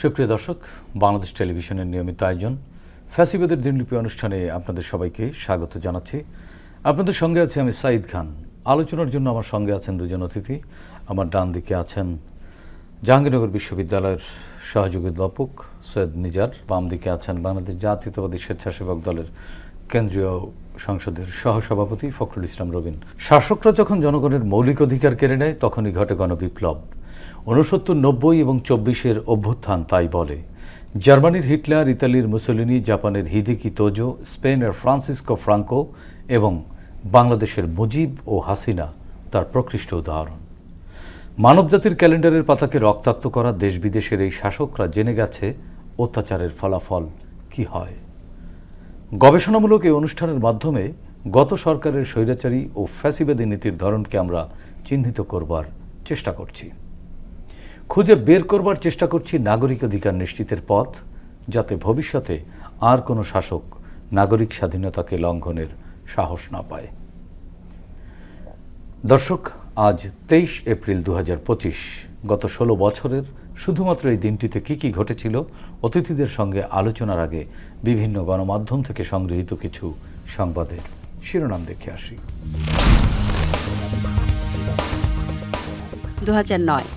সুপ্রিয় দর্শক, বাংলাদেশ টেলিভিশনের নিয়মিত আয়োজন ফ্যাসিবাদের দিনলিপি অনুষ্ঠানে আপনাদের সবাইকে স্বাগত জানাচ্ছি। আপনাদের সঙ্গে আছি আমি সাঈদ খান। আলোচনার জন্য আমার সঙ্গে আছেন দুজন অতিথি। আমার ডান দিকে আছেন জাহাঙ্গীরনগর বিশ্ববিদ্যালয়ের সহযোগী অধ্যাপক সৈয়দ নিজার, বাম দিকে আছেন বাংলাদেশ জাতীয়তাবাদী স্বেচ্ছাসেবক দলের কেন্দ্রীয় সংসদের সহসভাপতি ফখরুল ইসলাম রবিন। শাসকরা যখন জনগণের মৌলিক অধিকার কেড়ে নেয় তখনই ঘটে গণবিপ্লব। 69, 90 এবং 24-এর অভ্যুত্থান তাই বলে। জার্মানির হিটলার, ইতালির মুসোলিনি, জাপানের হিদেকি তোজো, স্পেনের ফ্রান্সিসকো ফ্রাঙ্কো এবং বাংলাদেশের মুজিব ও হাসিনা তার প্রকৃষ্ট উদাহরণ। মানবজাতির ক্যালেন্ডারের পাতাকে রক্তাক্ত করা দেশ বিদেশের এই শাসকরা জেনে গেছে অত্যাচারের ফলাফল কি হয়। গবেষণামূলক এই অনুষ্ঠানের মাধ্যমে গত সরকারের স্বৈরাচারী ও ফ্যাসিবাদী নীতির ধরনকে আমরা চিহ্নিত করবার চেষ্টা করছি, খুঁজে বের করবার চেষ্টা করছি নাগরিক অধিকার নিশ্চিতের পথ, যাতে ভবিষ্যতে আর কোনো শাসক নাগরিক স্বাধীনতাকে লঙ্ঘনের সাহস না পায়। দর্শক, আজ 23 এপ্রিল 2025। গত 16 বছরের শুধুমাত্র এই দিনটিতে কি কি ঘটেছিল, অতিথিদের সঙ্গে আলোচনার আগে বিভিন্ন গণমাধ্যম থেকে সংগৃহীত কিছু সংবাদের শিরোনাম দেখে আসি। 2009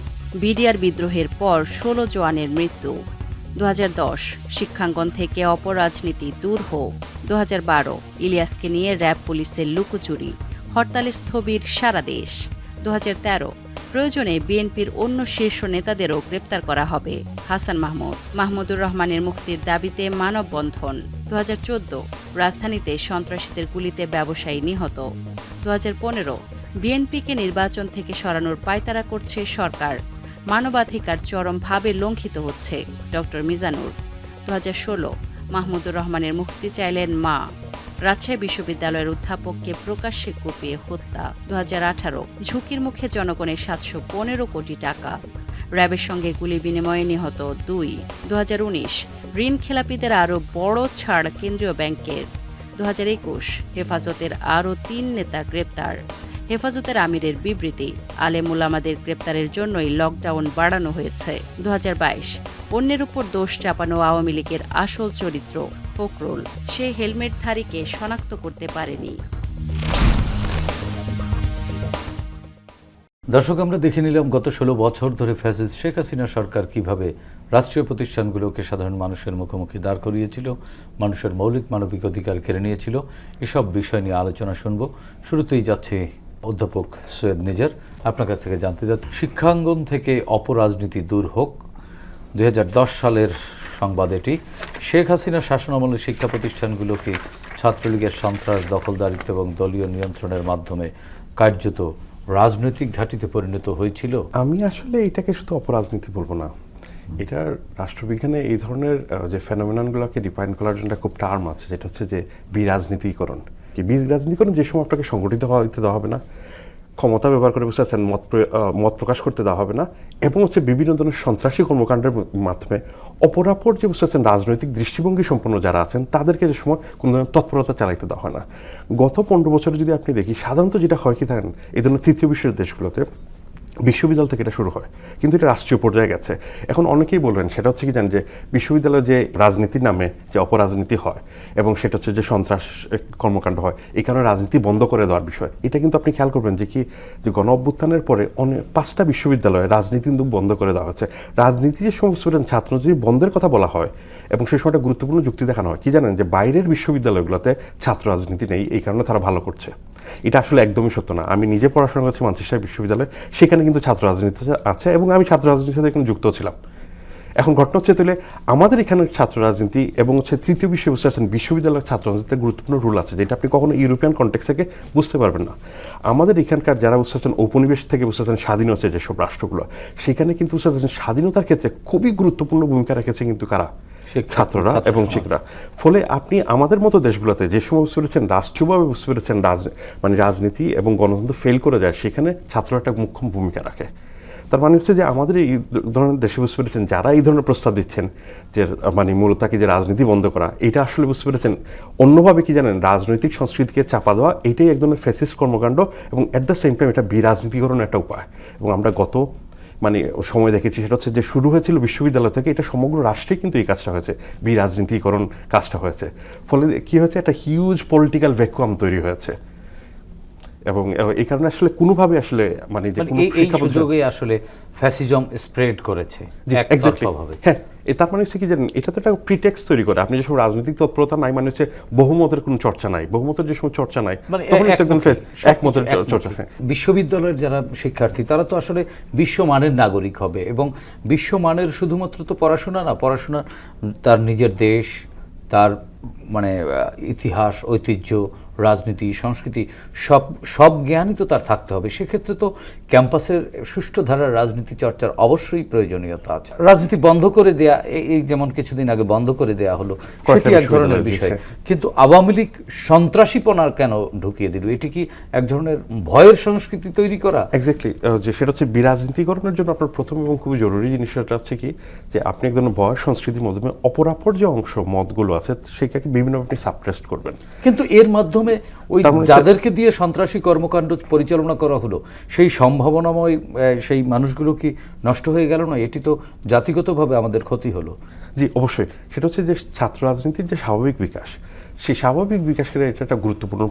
বিডিআর বিদ্রোহের পর 16 জওয়ানের মৃত্যু। 2010 শিক্ষাঙ্গন থেকে অপরাজনীতি দূর হোক। 2012 ইলিয়াসকে নিয়ে র্যাব পুলিশের লুকোচুরি, হরতালে স্থবির সারা দেশ। 2013 প্রয়োজনে বিএনপির অন্য শীর্ষ নেতাদেরও গ্রেপ্তার করা হবে। হাসান মাহমুদুর রহমানের মুক্তির দাবিতে মানববন্ধন। 2014 রাজধানীতে সন্ত্রাসীদের গুলিতে ব্যবসায়ী নিহত। 2015 বিএনপিকে নির্বাচন থেকে সরানোর পায়তারা করছে সরকার, মানবাধিকার চরমভাবে লঙ্ঘিত হচ্ছে। ডক্টর মিজানুর। 2016 মাহমুদুর রহমানের মুক্তি চাইলেন মা। রাজশাহী বিশ্ববিদ্যালয়ের অধ্যাপককে প্রকাশ্যে কুপিয়ে হত্যা। 2018 ঝুঁকির মুখে জনগণের 715 কোটি টাকা, র্যাবের সঙ্গে গুলি বিনিময়ে নিহত 2। 2019 ঋণ খেলাপিদের আরও বড় ছাড় কেন্দ্রীয় ব্যাংকের। 2021 হেফাজতের আরও 3 নেতা গ্রেপ্তার। হেফাজতের আমিরের বিবৃতি, আলেম উলামাদের গ্রেপ্তারের জন্যই লকডাউন বাড়ানো হয়েছে। 2022 অন্যের উপর দোষ চাপানো আওয়ামী লীগের আসল চরিত্র ফখরুল, সে হেলমেটধারীকে শনাক্ত করতে পারেনি। দর্শক, আমরা দেখে নিলাম গত 16 বছর ধরে ফ্যাসিস্ট শেখ হাসিনা সরকার কিভাবে রাষ্ট্রীয় প্রতিষ্ঠানগুলোকে সাধারণ মানুষের মুখোমুখি দাঁড় করিয়েছিল, মানুষের মৌলিক মানবিক অধিকার কেড়ে নিয়েছিল। এসব বিষয় নিয়ে আলোচনা শুনব। শুরুতেই যাচ্ছে অধ্যাপক সৈয়দ নিজার, আপনার কাছ থেকে জানতে চাচ্ছি, শিক্ষাঙ্গন থেকে অপরাজনীতি দূর হোক। 2010 সালের সংবাদ এটি। শেখ হাসিনা শাসনামলের শিক্ষা প্রতিষ্ঠানগুলোকে ছাত্রলীগের সন্ত্রাস, দখলদারিত্ব এবং দলীয় নিয়ন্ত্রণের মাধ্যমে কার্যত রাজনৈতিক ঘাঁটিতে পরিণত হয়েছিল। আমি আসলে এটাকে শুধু অপরাজনীতি বলবো না, এটার রাষ্ট্রবিজ্ঞানে এই ধরনের যে ফেনোমেননগুলোকে ডিফাইন করার জন্য খুব টার্ম আছে, যেটা হচ্ছে যে বিরাজনীতিকরণ। বিরাজনীতিকরণ যে সময় আপনাকে সংগঠিত হইতে দেওয়া হবে না, ক্ষমতা ব্যবহার করে বসে আছেন, মত প্রকাশ করতে দেওয়া হবে না, এবং হচ্ছে বিভিন্ন ধরনের সন্ত্রাসী কর্মকাণ্ডের মাধ্যমে অপরাপর যে বসে আছেন রাজনৈতিক দৃষ্টিভঙ্গি সম্পন্ন যারা আছেন তাদেরকে যে সময় কোনো ধরনের তৎপরতা চালাইতে দেওয়া হয় না। গত 15 বছরে যদি আপনি দেখি, সাধারণত যেটা হয় কি থাকেন এই ধরনের তৃতীয় বিশ্বের দেশগুলোতে বিশ্ববিদ্যালয় থেকে এটা শুরু হয়, কিন্তু এটা রাষ্ট্রীয় পর্যায়ে গেছে। এখন অনেকেই বলবেন সেটা হচ্ছে কি জানেন, যে বিশ্ববিদ্যালয়ে যে রাজনীতির নামে যে অপরাজনীতি হয় এবং সেটা হচ্ছে যে সন্ত্রাস কর্মকাণ্ড হয়, এই কারণে রাজনীতি বন্ধ করে দেওয়ার বিষয়। এটা কিন্তু আপনি খেয়াল করবেন যে কি, যে গণ অভ্যুত্থানের পরে 5টা বিশ্ববিদ্যালয়ে রাজনীতি কিন্তু বন্ধ করে দেওয়া হচ্ছে। রাজনীতি যে সমস্ত ছাত্র যদি বন্ধের কথা বলা হয় এবং সেই সময়টা গুরুত্বপূর্ণ যুক্তি দেখানো হয়, কি জানেন, যে বাইরের বিশ্ববিদ্যালয়গুলোতে ছাত্র রাজনীতি নেই, এই কারণে তারা ভালো করছে। এটা আসলে একদমই সত্য না। আমি নিজে পড়াশোনা করছি ম্যানচেস্টার বিশ্ববিদ্যালয়ে, সেখানে কিন্তু ছাত্র রাজনীতি আছে এবং আমি ছাত্র রাজনীতির সাথে এখানে যুক্ত ছিলাম। এখন ঘটনা হচ্ছে তাহলে আমাদের এখানে ছাত্র রাজনীতি এবং হচ্ছে তৃতীয় বিশ্বে বসে আছেন বিশ্ববিদ্যালয়ের ছাত্র রাজনীতিতে গুরুত্বপূর্ণ রুল আছে, যেটা আপনি কখনো ইউরোপিয়ান কনটেক্স থেকে বুঝতে পারবেন না। আমাদের এখানকার যারা বসে আছেন ঔপনিবেশ থেকে বসে আছেন স্বাধীন হচ্ছে যেসব রাষ্ট্রগুলো, সেখানে কিন্তু বসে আছেন স্বাধীনতার ক্ষেত্রে খুবই গুরুত্বপূর্ণ ভূমিকা রেখেছে কিন্তু কারা, ছাত্ররা এবং শিক্ষকরা। ফলে আপনি আমাদের মতো দেশগুলোতে যে সময় বুঝতে পেরেছেন রাষ্ট্রীয়ভাবে বুঝতে পেরেছেন রাজনীতি এবং গণতন্ত্র ফেল করে যায়, সেখানে ছাত্ররা একটা মুখ্য ভূমিকা রাখে। তার মানে হচ্ছে যে আমাদের এই ধরনের দেশে বুঝতে পেরেছেন যারা এই ধরনের প্রস্তাব দিচ্ছেন যে মূলত কি যে রাজনীতি বন্ধ করা, এটা আসলে বুঝতে পেরেছেন অন্যভাবে কি জানেন, রাজনৈতিক সংস্কৃতিকে চাপা দেওয়া, এটাই এক ধরনের ফ্যাসিস্ট কর্মকাণ্ড এবং অ্যাট দ্য সেম টাইম এটা বিরাজনীতিকরণের একটা উপায়। এবং আমরা গত মানে সময় দেখেছি, সেটা হচ্ছে যে শুরু হয়েছিল বিশ্ববিদ্যালয় থেকে, এটা সমগ্র রাষ্ট্রে কিন্তু এই কাজটা হয়েছে, বিরাজনীতিকরণ কাজটা হয়েছে। ফলে কি হয়েছে, একটা হিউজ পলিটিক্যাল ভ্যাকুয়াম তৈরি হয়েছে, এবং এই কারণে আসলে কোনোভাবে আসলে মানে যে কোনো এই সুযোগে আসলে ফ্যাসিজম স্প্রেড করেছে একতরফাভাবে। হ্যাঁ, তার মানে হচ্ছে কি জানেন, এটা তো একটা প্রিটেক্সট তৈরি করে। আপনি যেসব রাজনৈতিক তৎপরতা নাই, মানে হচ্ছে বহুমতের কোনো চর্চা নাই, বহুমতের যে সময় চর্চা নাই, তখন একমতের চর্চা। হ্যাঁ, বিশ্ববিদ্যালয়ের যারা শিক্ষার্থী তারা তো আসলে বিশ্বমানের নাগরিক হবে, এবং বিশ্বমানের শুধুমাত্র তো পড়াশোনা না, পড়াশোনা তার নিজের দেশ, তার মানে ইতিহাস, ঐতিহ্য, রাজনীতি, সংস্কৃতি, সব জ্ঞানই তো তার থাকতে হবে। সেক্ষেত্রে তো ক্যাম্পাসের সুষ্ঠু ধারার রাজনীতি চর্চার অবশ্যই প্রয়োজনীয়তা আছে। রাজনীতি বন্ধ করে দেয়া, এই যেমন কিছুদিন আগে বন্ধ করে দেয়া হলো, সেটি এক ধরনের বিষয়, কিন্তু আওয়ামী লীগ সন্ত্রাসীপনা কেন ঢুকিয়ে দিল? এটি কি এক ধরনের ভয়ের সংস্কৃতি তৈরি করা? এক্স্যাক্টলি, যে সেটা হচ্ছে বিরাজনীতিকরণের জন্য আপনার প্রথম এবং খুবই জরুরি জিনিসটা হচ্ছে কি, যে আপনি এক ধরনের ভয় সংস্কৃতির মাধ্যমে অপরাপর যে অংশ মতগুলো আছে সেটাকে বিভিন্নভাবে আপনি সাপ্রেস করবেন। কিন্তু এর মাধ্যমে ওই যাদেরকে দিয়ে সন্ত্রাসী কর্মকাণ্ড পরিচালনা করা হলো, সেই সম্ভাবনাময় সেই মানুষগুলো কি নষ্ট হয়ে গেল না? এটি তো জাতিগতভাবে আমাদের ক্ষতি হলো। জি অবশ্যই, সেটা হচ্ছে যে ছাত্র রাজনীতির যে স্বাভাবিক বিকাশ, সেই স্বাভাবিক বিকাশের এটা একটা গুরুত্বপূর্ণ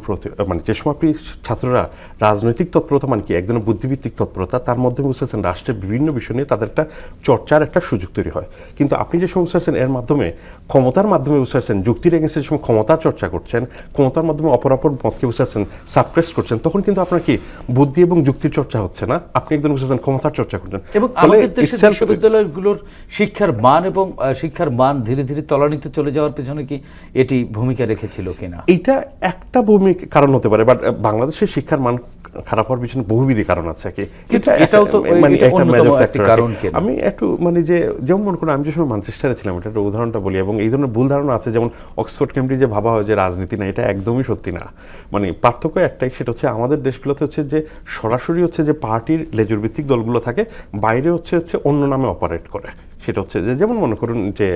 মানে যে সময় আপনি ছাত্ররা রাজনৈতিক তৎপরতা, মানে কি একদম বুদ্ধিভিত্তিক তৎপরতা, তার মধ্যে বুঝতেছেন রাষ্ট্রের বিভিন্ন বিষয় নিয়ে তাদের একটা চর্চার একটা সুযোগ তৈরি হয়। কিন্তু আপনি যে সময় বুঝতেছেন এর মাধ্যমে ক্ষমতার মাধ্যমে বুঝতেছেন, যুক্তির এগেন্সে যে সময় ক্ষমতার চর্চা করছেন, ক্ষমতার মাধ্যমে অপরাপর মতকে বুঝতেছেন সাপ্রেস করছেন, তখন কিন্তু আপনার কি বুদ্ধি এবং যুক্তির চর্চা হচ্ছে না, আপনি একদম বুঝতেছেন ক্ষমতার চর্চা করছেন। এবং আমাদের দেশের বিশ্ববিদ্যালয়গুলোর শিক্ষার মান এবং শিক্ষার মান ধীরে ধীরে তলানিতে চলে যাওয়ার পেছনে কি এটি ভূমিকা রেখেছিল কিনা? এটা একটা ভূমিকা কারণ হতে পারে, বাট বাংলাদেশের শিক্ষার মান খারাপ হওয়ার পিছনে বহুবিধ কারণ আছে। কিন্তু এটাও তো অন্যতম একটি কারণ। আমি একটু মানে যে যেমন মনে করুন, আমি যে সময় ম্যানচেস্টারে ছিলাম, এটা একটা উদাহরণটা বলি, এবং এই ধরনের ভুল ধারণা আছে, যেমন অক্সফোর্ড কেমব্রিজে ভাবা হয় যে রাজনীতি না, এটা একদমই সত্যি না। মানে পার্থক্য একটাই, সেটা হচ্ছে আমাদের দেশগুলোতে হচ্ছে যে সরাসরি হচ্ছে যে পার্টির লেজুর ভিত্তিক দলগুলো থাকে, বাইরে হচ্ছে অন্য নামে অপারেট করে। সেটা হচ্ছে যে যেমন মনে করুন যে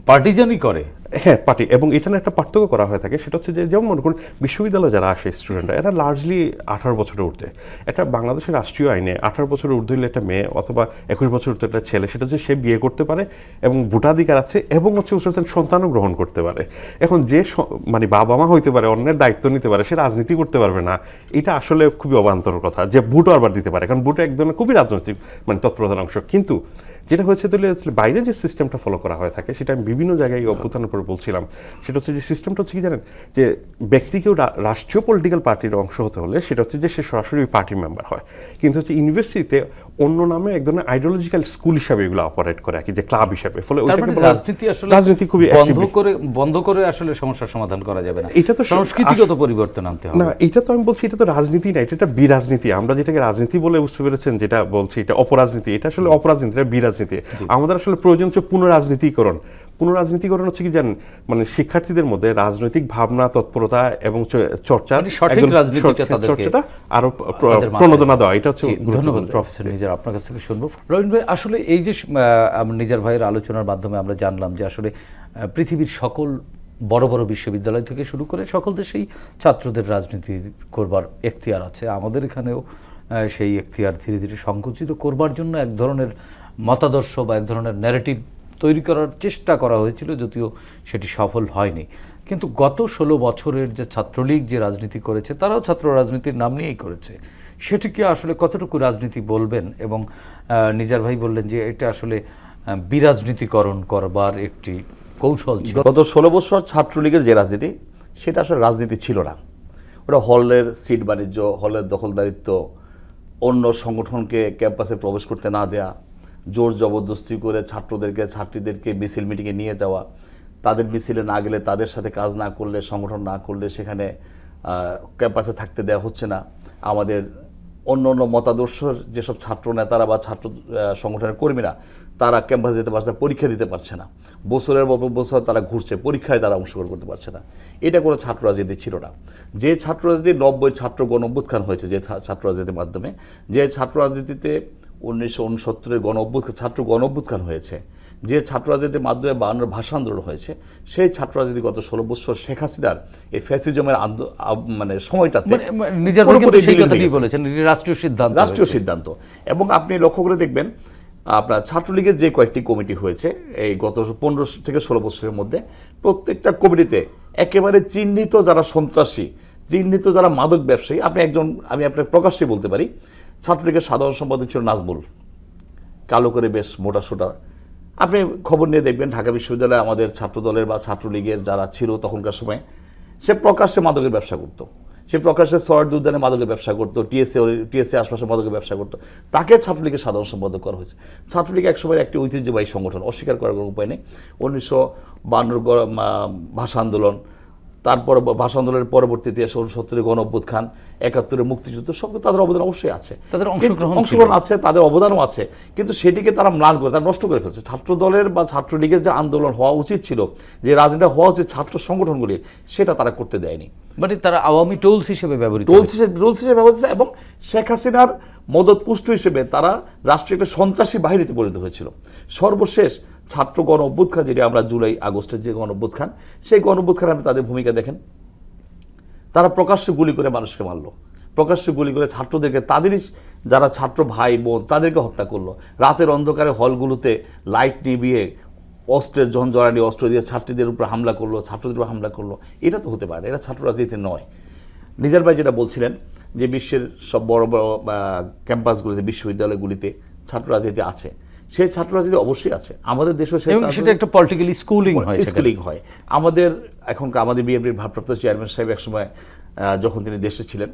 পার্টিজানই করে, হ্যাঁ পার্টি, এবং এটা একটা পার্থক্য করা হয়ে থাকে। সেটা হচ্ছে যে যেমন মনে করুন বিশ্ববিদ্যালয়ে যারা আসে স্টুডেন্টরা, এরা লার্জলি 18 বছরের ঊর্ধ্বে। এটা বাংলাদেশের রাষ্ট্রীয় আইনে 18 বছরের ঊর্ধ্বে হলে একটা মেয়ে অথবা 21 বছর ঊর্ধ্বে একটা ছেলে, সেটা হচ্ছে সে বিয়ে করতে পারে এবং ভোটাধিকার আছে, এবং হচ্ছে সন্তানও গ্রহণ করতে পারে। এখন যে মানে বাবা মা হইতে পারে, অন্যের দায়িত্ব নিতে পারে, সে রাজনীতি করতে পারবে না, এটা আসলে খুবই অবান্তর কথা। যে ভোটও আবার দিতে পারে, কারণ ভোট এক ধরনের খুবই রাজনৈতিক মানে তৎপরতার অংশ। কিন্তু যেটা হয়েছে তাহলে বাইরে যে সিস্টেমটা ফলো করা হয়ে থাকে, সেটা আমি বিভিন্ন জায়গায় অভ্যুত্থানের পরে বলছিলাম, সেটা হচ্ছে যে সিস্টেমটা হচ্ছে কি জানেন, যে ব্যক্তিকেও রাষ্ট্রীয় পলিটিক্যাল পার্টির অংশ হতে হলে সেটা হচ্ছে যে সে সরাসরি পার্টির মেম্বার হয়। কিন্তু হচ্ছে ইউনিভার্সিটিতে অন্য নামে এক ধরনের আইডিওলজিক্যাল স্কুল হিসাবে এগুলো অপারেট করে, আর কি যে ক্লাব হিসাবে। ফলে রাজনীতি খুবই বন্ধ করে আসলে সমস্যার সমাধান করা যাবে না, এটা তো সংস্কৃতিগত পরিবর্তন আনতে হবে। না, এটা তো আমি বলছি এটা তো রাজনীতি না, এটা বিরাজনীতি। আমরা যেটাকে রাজনীতি বলে বুঝতে পেরেছেন, যেটা বলছি এটা অপরাজনীতি, এটা আসলে অপরাজনীতি, এটা বিরাজনীতি। আমাদের আসলে প্রয়োজন হচ্ছে পুনরাজনীতিকরণ। পুনরাজনীতিকরণ হচ্ছে কি জানেন, মানে শিক্ষার্থীদের মধ্যে রাজনৈতিক ভাবনা, তৎপরতা এবং চর্চার চর্চাটা আরো প্রণোদনা দেওয়া, এটা হচ্ছে। ধন্যবাদ প্রফেসর নিজার, আপনার কাছ থেকে শুনবো। রবীন ভাই, আসলে এই যে নিজার ভাইয়ের আলোচনার মাধ্যমে আমরা জানলাম যে আসলে পৃথিবীর সকল বড় বড় বিশ্ববিদ্যালয় থেকে শুরু করে সকল দেশেই ছাত্রদের রাজনীতি করবার এখতিয়ার আছে। আমাদের এখানেও সেই এখতিয়ার ধীরে ধীরে সংকুচিত করবার জন্য এক ধরনের মতাদর্শ বা এক ধরনের ন্যারেটিভ তৈরি করার চেষ্টা করা হয়েছিল, যদিও সেটি সফল হয়নি। কিন্তু গত 16 বছরের যে ছাত্রলীগ যে রাজনীতি করেছে, তারাও ছাত্র রাজনীতির নাম নিয়েই করেছে। সেটিকে আসলে কতটুকু রাজনীতি বলবেন? এবং নিজার ভাই বললেন যে এটা আসলে বিরাজনীতিকরণ করবার একটি কৌশল ছিল। গত 16 বছর ছাত্রলীগের যে রাজনীতি, সেটা আসলে রাজনীতি ছিল না। ওটা হলের সিট বাণিজ্য, হলের দখলদারিত্ব, অন্য সংগঠনকে ক্যাম্পাসে প্রবেশ করতে না দেয়া, জোর জবরদস্তি করে ছাত্রীদেরকে মিছিল মিটিংয়ে নিয়ে যাওয়া, তাদের মিছিলে না গেলে, তাদের সাথে কাজ না করলে, সংগঠন না করলে সেখানে ক্যাম্পাসে থাকতে দেওয়া হচ্ছে না। আমাদের অন্য অন্য মতাদর্শের যেসব ছাত্র নেতারা বা ছাত্র সংগঠনের কর্মীরা, তারা ক্যাম্পাসে যেতে পারছে না, পরীক্ষা দিতে পারছে না, বছরের পর বছর তারা ঘুরছে, পরীক্ষায় তারা অংশগ্রহণ করতে পারছে না। এটা কোনো ছাত্র রাজনীতি ছিল না। যে ছাত্র রাজনীতি 90 ছাত্র গণ-অভ্যুত্থান হয়েছে, যে ছাত্র রাজনীতির মাধ্যমে, যে ছাত্র রাজনীতিতে 1969-এর ছাত্র গণ-অভ্যুত্থান হয়েছে, যে ছাত্র রাজনীতির মাধ্যমে 52 ভাষা আন্দোলন হয়েছে, সেই ছাত্র রাজনীতি গত 16 বছর শেখ হাসিনার এই ফ্যাসিজমের মানে সময়টাতে নিজের পুরোপুরি সেই বিলীন হয়ে কথাটি গেছে। বলেছেন, এটি রাষ্ট্রীয় সিদ্ধান্ত, রাষ্ট্রীয় সিদ্ধান্ত। এবং আপনি লক্ষ্য করে দেখবেন আপনার ছাত্রলীগের যে কয়েকটি কমিটি হয়েছে এই গত 15 থেকে 16 বছরের মধ্যে, প্রত্যেকটা কমিটিতে একেবারে চিহ্নিত যারা সন্ত্রাসী, চিহ্নিত যারা মাদক ব্যবসায়ী, আমি আপনার প্রকাশ্যে বলতে পারি, ছাত্রলীগের সাধারণ সম্পাদক ছিল নাজমুল, কালো করে বেশ মোটা সোটা। আপনি খবর নিয়ে দেখবেন ঢাকা বিশ্ববিদ্যালয়ে আমাদের ছাত্রদলের বা ছাত্রলীগের যারা ছিল তখনকার সময়, সে প্রকাশ্যে মাদকের ব্যবসা করতো, সে প্রকাশ্যে সরার্দি উদ্যানে মাদকের ব্যবসা করতো, টিএসএ আশপাশে মাদকের ব্যবসা করতো, তাকে ছাত্রলীগের সাধারণ সম্পাদক করা হয়েছে। ছাত্রলীগ একসময় একটি ঐতিহ্যবাহী সংগঠন, অস্বীকার করার কোনো উপায় নেই। 1952 ভাষা আন্দোলন, তারপর ভাষা আন্দোলনের পরবর্তীতে 69 গণ অভ্যুত্থান, 71 মুক্তিযুদ্ধ, সব তাদের অবদান অবশ্যই আছে, তাদের অংশগ্রহণ আছে, তাদের অবদানও আছে, কিন্তু সেটিকে তারা ম্লান করে, তারা নষ্ট করে ফেলছে। ছাত্র দলের বা ছাত্রলীগের যে আন্দোলন হওয়া উচিত ছিল, যে রাজনীতি হওয়া উচিত ছাত্র সংগঠনগুলির, সেটা তারা করতে দেয়নি। মানে তারা আওয়ামী টোলস হিসেবে ব্যবহৃত রুলস হিসেবে ব্যবহৃত হয়েছে, এবং শেখ হাসিনার মদত পুষ্ট হিসেবে তারা রাষ্ট্রীয় একটা সন্ত্রাসী বাহিনীতে পরিণত হয়েছিল। সর্বশেষ ছাত্র গণ অভ্যুত্থান, যেটি আমরা জুলাই আগস্টের যে গণ অভ্যুত্থান, সেই গণ অভ্যুত্থানে আপনি তাদের ভূমিকা দেখেন। তারা প্রকাশ্যে গুলি করে মানুষকে মারলো, প্রকাশ্যে গুলি করে ছাত্রদেরকে, তাদেরই যারা ছাত্র ভাই বোন তাদেরকে হত্যা করলো। রাতের অন্ধকারে হলগুলোতে লাইট নিভিয়ে অস্ত্রের ঝঞ্ঝরানি অস্ত্র দিয়ে ছাত্রীদের উপর হামলা করলো, ছাত্রদের উপর হামলা করলো। এটা তো হতে পারে না, এটা ছাত্র রাজনীতি নয়। নিজার ভাই যেটা বলছিলেন যে বিশ্বের সব বড় বড় ক্যাম্পাসগুলিতে, বিশ্ববিদ্যালয়গুলিতে ছাত্র রাজনীতি আছে, সেই ছাত্র রাজনীতি অবশ্যই আছে আমাদের দেশেও, সেটা একটা পলিটিক্যালি স্কুলিং হয়, স্কুলিং হয়। আমাদের বিএনপির ভারপ্রাপ্ত চেয়ারম্যান সাহেব একসময় যখন তিনি দেশে ছিলেন,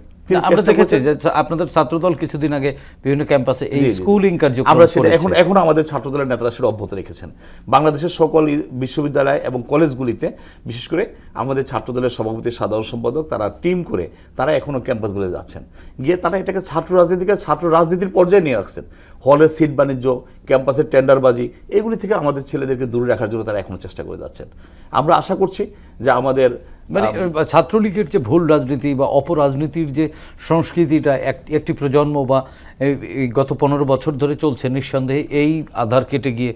আমরা দেখেছি যে আপনাদের ছাত্রদল কিছুদিন আগে বিভিন্ন ক্যাম্পাসে এই স্কুলিং কার্যক্রম আমরা সেটা এখন আমাদের ছাত্রদলের নেতারা সেটা অব্যাহত রেখেছেন। বাংলাদেশের সকল বিশ্ববিদ্যালয় এবং কলেজগুলিতে, বিশেষ করে আমাদের ছাত্রদলের সভাপতি, সাধারণ সম্পাদক, তারা টিম করে তারা এখনো ক্যাম্পাসগুলোতে যাচ্ছেন, গিয়ে তারা এটাকে ছাত্র রাজনীতির পর্যায়ে নিয়ে রাখছেন। হলের সিট বাণিজ্য, ক্যাম্পাসের টেন্ডারবাজি, এগুলি থেকে আমাদের ছেলেদেরকে দূরে রাখার জন্য তারা এখনো চেষ্টা করে যাচ্ছেন। আমরা আশা করছি যে আমাদের মানে ছাত্রলীগের যে ভুল রাজনীতি বা অপরাজনীতির যে সংস্কৃতিটা একটি প্রজন্ম বা এই গত 15 বছর ধরে চলছে, নিঃসন্দেহে এই আধার কেটে গিয়ে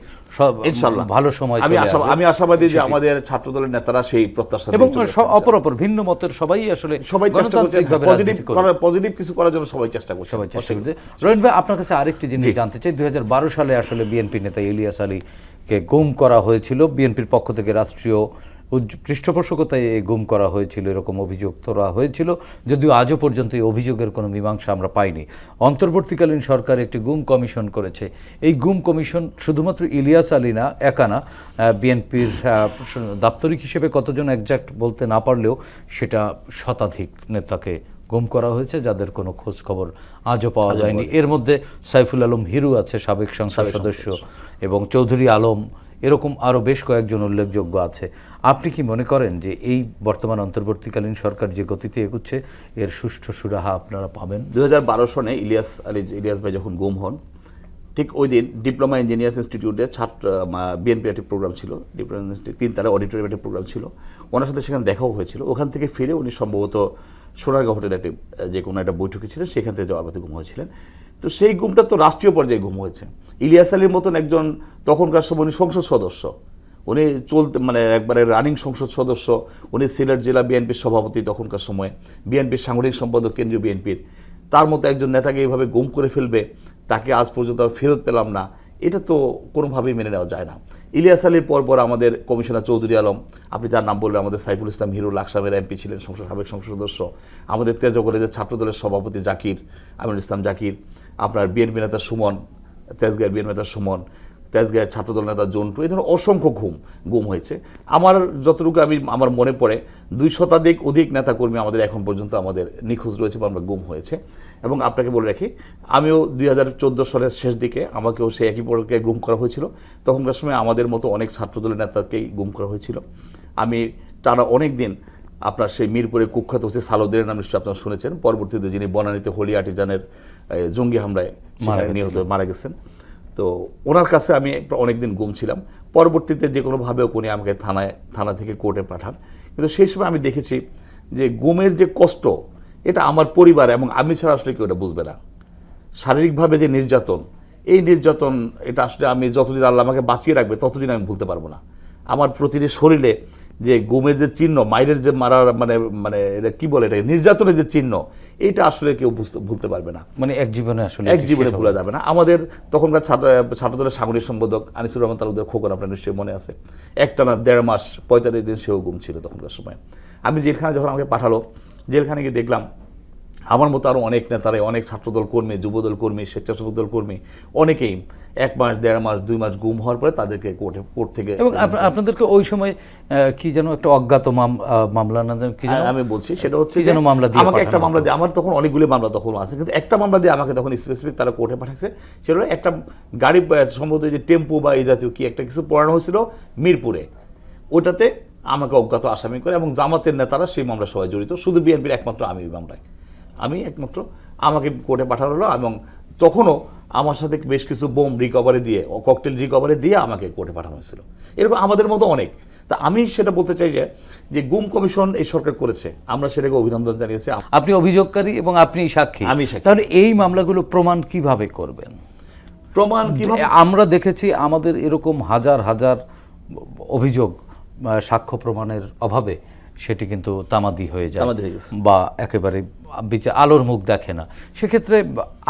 ইনশাআল্লাহ ভালো সময় আমি আশাবাদী যে আমাদের ছাত্রদলের নেতারা সেই প্রত্যাশা, এবং অপর ভিন্ন মতের সবাই চেষ্টা করছে পজিটিভ কিছু করার জন্য, সবাই চেষ্টা করছে। রহিন ভাই, আপনার কাছে আরেকটি জিনিস জানতে চাই। 2012 সালে আসলে বিএনপি নেতা ইলিয়াস আলীকে গুম করা হয়েছিল, বিএনপির পক্ষ থেকে রাষ্ট্রীয় পৃষ্ঠপোষকতায় গুম করা হয়েছিল, এরকম অভিযোগ তোলা হয়েছিল, যদিও আজও পর্যন্ত এই অভিযোগের কোনো মীমাংসা আমরা পাইনি। অন্তর্বর্তীকালীন সরকার একটি গুম কমিশন করেছে। এই গুম কমিশন শুধুমাত্র ইলিয়াস আলী না, একা না, বিএনপির দাপ্তরিক হিসেবে কতজন একজ্যাক্ট বলতে না পারলেও সেটা শতাধিক নেতাকে গুম করা হয়েছে, যাদের কোনো খোঁজ খবর আজও পাওয়া যায়নি। এর মধ্যে সাইফুল আলম হিরু আছে, সাবেক সংসদ সদস্য, এবং চৌধুরী আলম, এরকম আরও বেশ কয়েকজন উল্লেখযোগ্য আছে। আপনি কি মনে করেন যে এই বর্তমান অন্তর্বর্তীকালীন সরকার যে গতিতে এগুচ্ছে, এর সুষ্ঠু সুরাহা আপনারা পাবেন? 2012 সনে ইলিয়াস ভাই যখন গুম হন, ঠিক ওই দিন ডিপ্লোমা ইঞ্জিনিয়ার্স ইনস্টিটিউটে বিএনপি একটি প্রোগ্রাম ছিল, ডিপ্লোমা ইনস্টিটিউট 3 তলায় অডিটোরিয়াম একটি প্রোগ্রাম ছিল, ওনার সাথে সেখানে দেখাও হয়েছিল। ওখান থেকে ফিরে উনি সম্ভবত সোনারগাঁ হোটেলে যে কোনো একটা বৈঠকে ছিলেন, সেখান থেকে যাওয়ার পথে গুম হয়েছিলেন। তো সেই গুমটা তো রাষ্ট্রীয় পর্যায়ে গুম হয়েছে। ইলিয়াস আলীর মতন একজন তখনকার সময় উনি সংসদ সদস্য, উনি একবারে রানিং সংসদ সদস্য, উনি সিলেট জেলা বিএনপির সভাপতি তখনকার সময়, বিএনপির সাংগঠনিক সম্পাদক কেন্দ্রীয় বিএনপির, তার মতো একজন নেতাকে এইভাবে গুম করে ফেলবে, তাকে আজ পর্যন্ত ফেরত পেলাম না, এটা তো কোনোভাবেই মেনে নেওয়া যায় না। ইলিয়াস আলীর পর আমাদের কমিশনার চৌধুরী আলম, আপনি যার নাম বললেন, আমাদের সাইফুল ইসলাম হিরু, লাকসামের এমপি ছিলেন, সাবেক সংসদ সদস্য, আমাদের তেজ কলেজের ছাত্রদলের সভাপতি জাকির, আমিনুল ইসলাম জাকির, আপনার বিএনপি নেতা সুমন, তেজগাঁয়ের বিএনপি নেতা সুমন, তেজগাঁয়ের ছাত্রদল নেতা জন্টু, এই ধরনের অসংখ্য গুম হয়েছে। আমার যতটুকু আমার মনে পড়ে 200 অধিক নেতাকর্মী আমাদের এখন পর্যন্ত আমাদের নিখোঁজ রয়েছে বা আমরা গুম হয়েছে। এবং আপনাকে বলে রাখি, আমিও 2014 সালের শেষ দিকে আমাকেও সেই একই প্রক্রিয়ায় গুম করা হয়েছিল। তখনকার সময় আমাদের মতো অনেক ছাত্রদলের নেতাকেই গুম করা হয়েছিল। আমি টানা অনেক দিন আপনার সেই মিরপুরে কুখ্যাত হচ্ছে সালুদ্দিনের নাম নিশ্চয়ই আপনারা শুনেছেন, পরবর্তীতে যিনি বনানীতে হোলি আর্টিজানের জঙ্গি হামলায় নিহত মারা গেছেন, তো ওনার কাছে আমি অনেকদিন গুম ছিলাম। পরবর্তীতে যে কোনোভাবে উনি আমাকে থানা থেকে কোর্টে পাঠান, কিন্তু সেই সময় আমি দেখেছি যে গুমের যে কষ্ট, এটা আমার পরিবার এবং আমি ছাড়া আসলে কেউ এটা বুঝবে না। শারীরিকভাবে যে নির্যাতন, এই নির্যাতন এটা আসলে আমি যতদিন আল্লাহ আমাকে বাঁচিয়ে রাখবে ততদিন আমি ভুলতে পারবো না। আমার প্রতিটি শরীরে যে গুমের যে চিহ্ন, মায়ের যে মারার মানে মানে এটা কি বলে, এটা নির্যাতনের যে চিহ্ন, এটা আসলে কেউ ভুলতে পারবে না, মানে এক জীবনে আসলে এক জীবনে ভোলা যাবে না। আমাদের তখনকার ছাত্রদলের সাংগঠনিক সম্পাদক আনিসুর রহমান তালুকদার খোকন, আপনার নিশ্চয়ই মনে আছে, একটানা 1.5 মাস 45 দিন সেও গুম ছিল তখনকার সময়। আমি জেলখানে যখন আমাকে পাঠালো, জেলখানে গিয়ে দেখলাম আমার মতো আরও অনেক নেতারাই, অনেক ছাত্রদল কর্মী, যুবদল কর্মী, স্বেচ্ছাসেবক দল কর্মী, অনেকেই 1 মাস 1.5 মাস 2 মাস গুম হওয়ার পরে তাদেরকে কোর্ট থেকে, এবং আপনাদেরকে ওই সময় কি যেন একটা অজ্ঞাত মামলা না যেন কি যেন আমি বলছি, সেটা হচ্ছে কি যেন মামলা দিয়ে আমাকে একটা পাঠানো মামলা হতো। দিয়ে, আমার তখন অনেকগুলি মামলা তখন আছে, কিন্তু একটা মামলা দিয়ে আমাকে তখন স্পেসিফিক তারা কোর্টে পাঠাইছে। সেটা হলো একটা গাড়ি সম্ভবত যে টেম্পো বা এই জাতীয় কি একটা কিছু পড়ানো হয়েছিল মিরপুরে, ওটাতে আমাকে অজ্ঞাত আসামি করে, এবং জামাতের নেতারা সেই মামলা সবাই জড়িত, শুধু বিএনপির একমাত্র আমি ওই মামলায়, আমি একমাত্র, আমাকে কোর্টে পাঠানো হলো। এবং তখনও আমার সাথে বেশ কিছু বোম রিকভারি দিয়ে, ককটেল রিকভারি দিয়ে আমাকে কোর্টে পাঠানো হয়েছিল। এরকম আমাদের মতো অনেক। তা আমি সেটা বলতে চাই যে গুম কমিশন এই সরকার করেছে, আমরা সেটাকে অভিনন্দন জানিয়েছি। আপনি অভিযোগকারী এবং আপনি সাক্ষী, আমি সাক্ষী। তাহলে এই মামলাগুলো প্রমাণ কিভাবে করবেন? প্রমাণ কিভাবে? আমরা দেখেছি আমাদের এরকম হাজার হাজার অভিযোগ সাক্ষ্য প্রমাণের অভাবে সেটি কিন্তু তামাদি হয়ে যায় তামাদি হয়ে গেছে। বা একেবারে বিচার আলোর মুখ দেখে না। সেক্ষেত্রে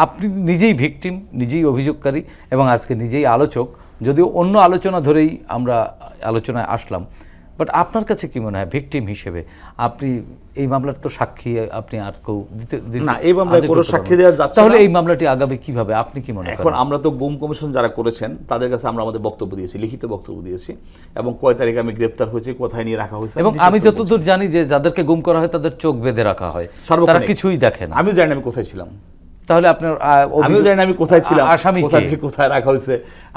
আপনি নিজেই ভিকটিম, নিজেই অভিযোগকারী এবং আজকে নিজেই আলোচক, যদিও অন্য আলোচনা ধরেই আমরা আলোচনায় আসলাম, বাট আপনার কাছে কি মনে হয় ভিকটিম হিসেবে আপনি এই মামলার তো সাক্ষী আপনি আর কেউ দিতে না, এই মামলায় কোনো সাক্ষী দেওয়া যাচ্ছে না। তাহলে এই মামলাটি আগাবে কিভাবে আপনি কি মনে এখন করেন? আমরা তো গুম কমিশন যারা করেছেন তাদের কাছে আমরা আমাদের বক্তব্য দিয়েছি, লিখিত বক্তব্য দিয়েছি, এবং কয় তারিখে আমি গ্রেপ্তার হয়েছি, কোথায় নিয়ে রাখা হয়েছে, এবং আমি যতদূর জানি যে যাদেরকে গুম করা হয় তাদের চোখ বেঁধে রাখা হয়, সার্বক্ষণিক। তারা কিছুই দেখে না। আমি জানি না আমি কোথায় ছিলাম, তাহলে আপনার আমিও জানি না আমি কোথায় ছিলাম, আসামি কোথা থেকে কোথায় রাখা হয়েছে,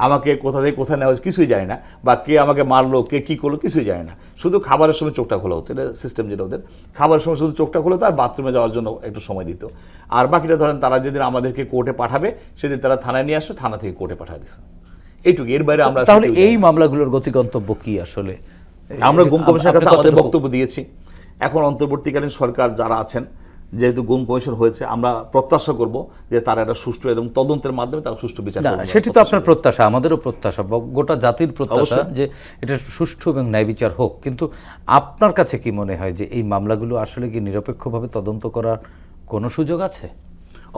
আমাকে কোথা থেকে কোথায় নেওয়া হয়েছে কিছুই জানি না, বা কে আমাকে মারলো, কে কি করলো কিছুই জানি না। শুধু খাবারের সময় চোখটা খোলা হতো, এটা সিস্টেম যেটা ওদের, খাবারের সময় শুধু চোখটা খোলা হতো আর বাথরুমে যাওয়ার জন্য একটু সময় দিত। আর বাকিটা ধরেন তারা যেদিন আমাদেরকে কোর্টে পাঠাবে সেদিন তারা থানায় নিয়ে আসে, থানা থেকে কোর্টে পাঠিয়ে দিচ্ছে, এইটুকু। এর বাইরে আমরা তাহলে এই মামলাগুলোর গতিগন্তব্য কি আসলে? আমরা গুম কমিশনের কাছে আপনি আমাদের কতটুকু- বক্তব্য দিয়েছি। এখন অন্তর্বর্তীকালীন সরকার যারা আছেন, যেহেতু গুম কমিশন হয়েছে, আমরা প্রত্যাশা করব যে তারা একটা সুষ্ঠু এবং তদন্তের মাধ্যমে তারা সুষ্ঠু বিচার না, করবে। সেটি তো আপনার প্রত্যাশা, আমাদেরও প্রত্যাশা, গোটা জাতির প্রত্যাশা অবশ্যই। যে এটা সুষ্ঠু এবং ন্যায় বিচার হোক। কিন্তু আপনার কাছে কি মনে হয় যে এই মামলাগুলো আসলে কি নিরপেক্ষভাবে তদন্ত করার কোনো সুযোগ আছে?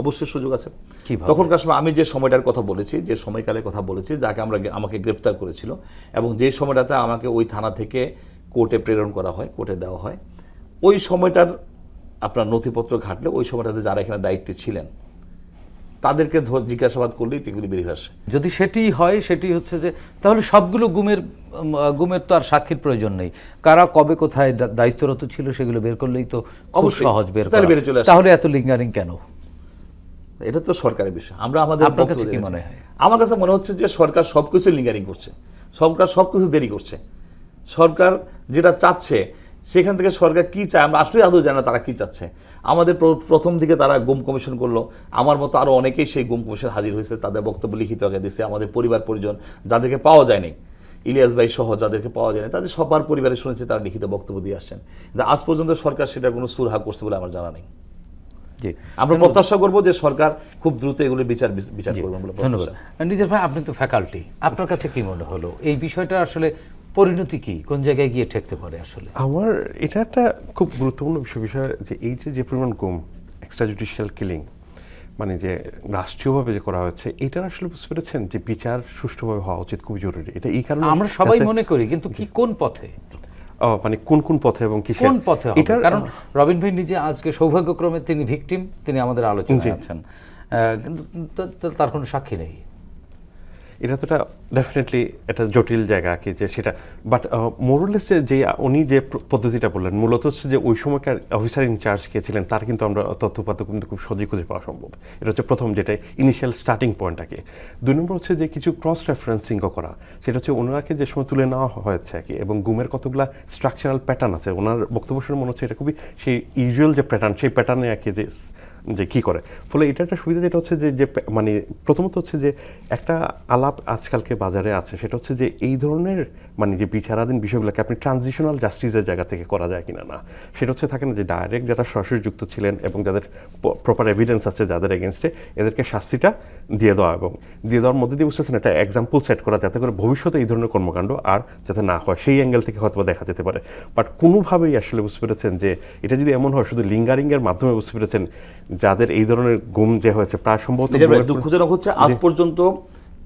অবশ্যই সুযোগ আছে। কিভাবে? তখনকার সময় আমি যে সময়টার কথা বলেছি, যে সময়কালের কথা বলেছি, যাকে আমাকে গ্রেপ্তার করেছিল, এবং যে সময়টাতে আমাকে ওই থানা থেকে কোর্টে প্রেরণ করা হয়, কোর্টে দেওয়া হয়, ওই সময়টার আপনার নথিপত্র ঘাটলে ওই সময়টাতে যারা এখানে দায়িত্বে ছিলেন তাদেরকে জিজ্ঞাসাবাদ করলেই এগুলি বেরিয়ে আসে। যদি সেটি হয়, সেটি হচ্ছে যে তাহলে সবগুলো গুমের তো আর সাক্ষীর প্রয়োজন নেই। কারা কবে কোথায় দায়িত্বরত ছিল সেগুলো বের করলেই তো খুব অবশ্যই। সহজ বের তাহলে করা। বেরিয়ে চলে আসে। তাহলে এত লিঙ্গারিং কেন? এটা তো সরকারের বিষয়, আমরা আমাদের আপনার কাছে বক্তব্য কি দিয়েছি। মনে হয়? আমার কাছে মনে হচ্ছে যে সরকার সবকিছু লিঙ্গারিং করছে, সরকার সবকিছু দেরি করছে। সরকার যেটা চাচ্ছে সেখান থেকে সরকার কি চায় আমরা আসলে আদৌ জানি না তারা কি চাচ্ছে। আমাদের প্রথম দিকে তারা গুম কমিশন করলো, আমার মতো আরো অনেকেই সেই গুম কমিশন হাজির হয়েছে, তাদের বক্তব্য লিখিত আগে দিচ্ছে। আমাদের পরিবার পরিজন যাদেরকে পাওয়া যায়নি, ইলিয়াস ভাই সহ যাদেরকে পাওয়া যায়নি, তাদের সবার পরিবারে শুনেছি তারা লিখিত বক্তব্য দিয়ে আসছেন, কিন্তু আজ পর্যন্ত সরকার সেটা কোনো সুরাহা করছে বলে আমার জানা নেই। জি, আমরা প্রত্যাশা করবো যে সরকার খুব দ্রুত এগুলো বিচার করবেন বলে ধন্যবাদ। প্রত্যাশা। নিজের ভাই, আপনি তো ফ্যাকাল্টি, আপনার কাছে কি মনে হলো এই বিষয়টা আসলে পরিণতি কি, কোন জায়গায় গিয়ে ঠেকতে পারে আসলে? আমার এটা একটা খুব গুরুত্বপূর্ণ বিষয় যে এই যে পরিমাণ গুম, এক্সট্রা জুডিশিয়াল কিলিং, মানে যে রাষ্ট্রীয়ভাবে যে করা হয়েছে, এটা আসলে বুঝতে পেরেছেন যে বিচার সুষ্ঠুভাবে হওয়া উচিত, খুব জরুরি। এটা এই কারণে আমরা সবাই মনে করি, কিন্তু কি কোন পথে, মানে কোন পথে এবং কিসের, কোন পথে হবে? কারণ রবিন ভাই নিজে আজকে সৌভাগ্যক্রমে তিনি ভিকটিম, তিনি আমাদের আলোচনায় আছেন, কিন্তু তার কোনো সাক্ষী নেই। এটা তো ডেফিনেটলি একটা জটিল জায়গা কি যে সেটা, বাট মোরলেস যে উনি যে পদ্ধতিটা বললেন, মূলত হচ্ছে যে ওই সময়কার অফিসার ইনচার্জ কে ছিলেন তার কিন্তু আমরা তথ্যপাত্র কিন্তু খুব সহজেই খুঁজে পাওয়া সম্ভব। এটা হচ্ছে প্রথম, যেটা ইনিশিয়াল স্টার্টিং পয়েন্টটাকে। 2 নম্বর হচ্ছে যে কিছু ক্রস রেফারেন্সিংও করা, সেটা হচ্ছে ওনাকে যে সময় তুলে নেওয়া হয়েছে আর কি, এবং গুমের কতগুলা স্ট্রাকচারাল প্যাটার্ন আছে। ওনার বক্তব্য শুনে মনে হচ্ছে এটা খুবই সেই ইউজুয়াল যে প্যাটার্ন, সেই প্যাটার্নে আর কি যে যে কি করে। ফলে এটা একটা সুবিধা যেটা হচ্ছে যে মানে প্রথমত হচ্ছে যে একটা আলাপ আজকালকে বাজারে আছে, সেটা হচ্ছে যে এই ধরনের মানে যে বিচারাধীন বিষয়গুলোকে আপনি ট্রানজিশনাল জাস্টিসের জায়গা থেকে করা যায় কিনা না, সেটা হচ্ছে থাকে না যে ডাইরেক্ট যারা সরাসরি যুক্ত ছিলেন এবং যাদের প্রপার এভিডেন্স আছে যাদের এগেনস্টে, এদেরকে শাস্তিটা দিয়ে দেওয়া এবং দিয়ে দেওয়ার মধ্যে দিয়ে বুঝতেছেন একটা এক্সাম্পল সেট করা যাতে করে ভবিষ্যতে এই ধরনের কর্মকাণ্ড আর যাতে না হয়, সেই অ্যাঙ্গেল থেকে হয়তো দেখা যেতে পারে। বাট কোনোভাবেই আসলে বুঝতে পেরেছেন যে এটা যদি এমন হয় শুধু লিঙ্গারিংয়ের মাধ্যমে বুঝতে পেরেছেন যাদের এই ধরনের গুম যে হয়েছে প্রায় সম্ভবত দুঃখজনক হচ্ছে আজ পর্যন্ত